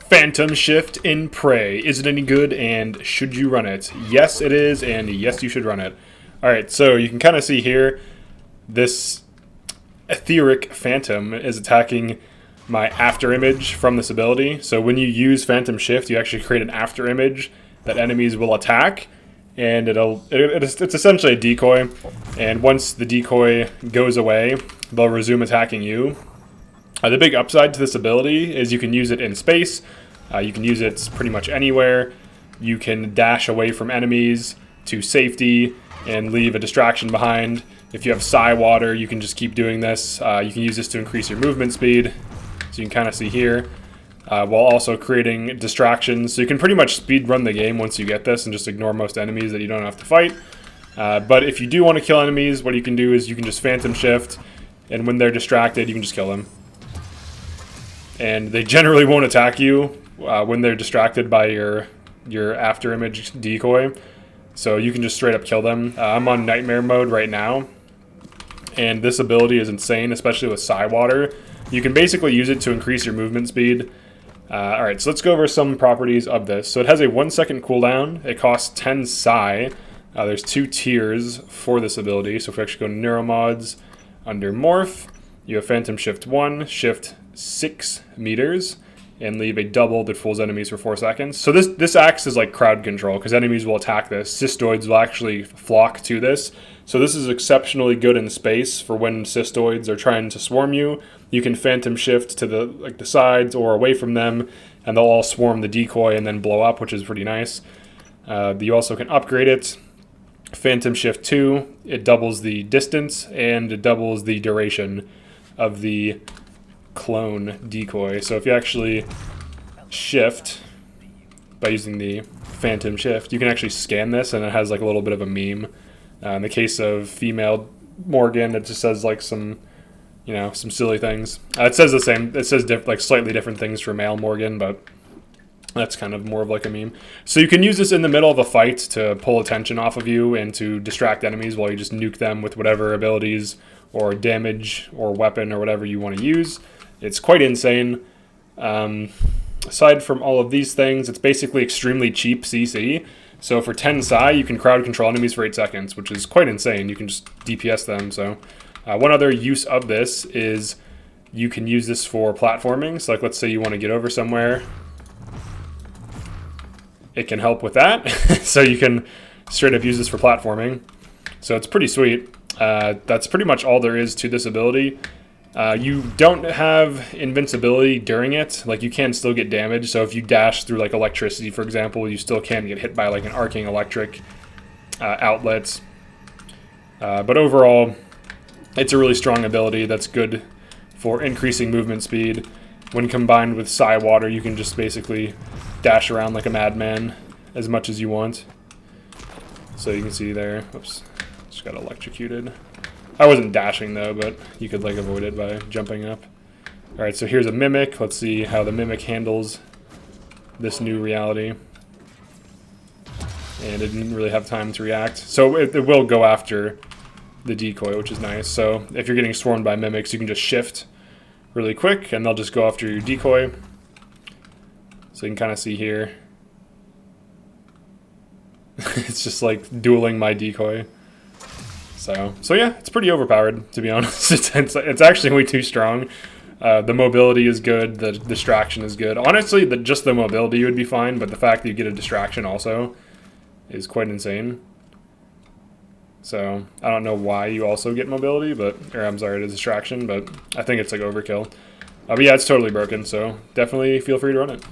Phantom Shift in Prey. Is it any good, and should you run it? Yes, it is, and yes, you should run it. Alright, so you can kind of see here, this etheric phantom is attacking my after image from this ability. So when you use Phantom Shift, you actually create an after image that enemies will attack, and it's essentially a decoy, and once the decoy goes away, they'll resume attacking you. The big upside to this ability is you can use it in space, you can use it pretty much anywhere, you can dash away from enemies to safety and leave a distraction behind. If you have Psy Water, you can just keep doing this. You can use this to increase your movement speed, so you can kind of see here, while also creating distractions. So you can pretty much speed run the game once you get this and just ignore most enemies that you don't have to fight. But if you do want to kill enemies, what you can do is you can just Phantom Shift, and when they're distracted, you can just kill them. And they generally won't attack you when they're distracted by your after image decoy. So you can just straight up kill them. I'm on Nightmare mode right now, and this ability is insane, especially with Psy Water. You can basically use it to increase your movement speed. Alright, so let's go over some properties of this. So it has a 1-second cooldown. It costs 10 Psy. There's 2 tiers for this ability. So if we actually go to Neuromods, under Morph, you have Phantom Shift 1, shift 6 meters, and leave a double that fools enemies for 4 seconds. So this acts as like crowd control, because enemies will attack this. Cystoids will actually flock to this. So this is exceptionally good in space for when cystoids are trying to swarm you. You can Phantom Shift to the sides or away from them, and they'll all swarm the decoy and then blow up, which is pretty nice. You also can upgrade it. Phantom Shift 2, it doubles the distance and it doubles the duration of the clone decoy. So if you actually shift by using the Phantom Shift, you can actually scan this, and it has like a little bit of a meme. In the case of female Morgan, it just says like some silly things. It says the same. It says like slightly different things for male Morgan, but that's kind of more of like a meme. So you can use this in the middle of a fight to pull attention off of you and to distract enemies while you just nuke them with whatever abilities or damage or weapon or whatever you want to use. It's quite insane. Aside from all of these things, it's basically extremely cheap CC. So for 10 Psy, you can crowd control enemies for 8 seconds, which is quite insane. You can just DPS them. So one other use of this is you can use this for platforming. So like, let's say you want to get over somewhere. It can help with that. So you can straight up use this for platforming. So it's pretty sweet. That's pretty much all there is to this ability. You don't have invincibility during it. Like, you can still get damage. So if you dash through like electricity, for example, you still can get hit by like an arcing electric outlet. But overall, it's a really strong ability that's good for increasing movement speed. When combined with Psy Water, you can just basically dash around like a madman as much as you want. So you can see there, oops, just got electrocuted. I wasn't dashing though, but you could like avoid it by jumping up. Alright, so here's a Mimic. Let's see how the Mimic handles this new reality. And it didn't really have time to react. So it will go after the decoy, which is nice. So if you're getting swarmed by Mimics, you can just shift really quick, and they'll just go after your decoy. So you can kind of see here. It's just like dueling my decoy. So yeah, it's pretty overpowered, to be honest. It's actually way too strong. The mobility is good. The distraction is good. Honestly, just the mobility would be fine, but the fact that you get a distraction also is quite insane. So I don't know why you also get mobility, or I'm sorry, the distraction, but I think it's like overkill. But yeah, it's totally broken, so definitely feel free to run it.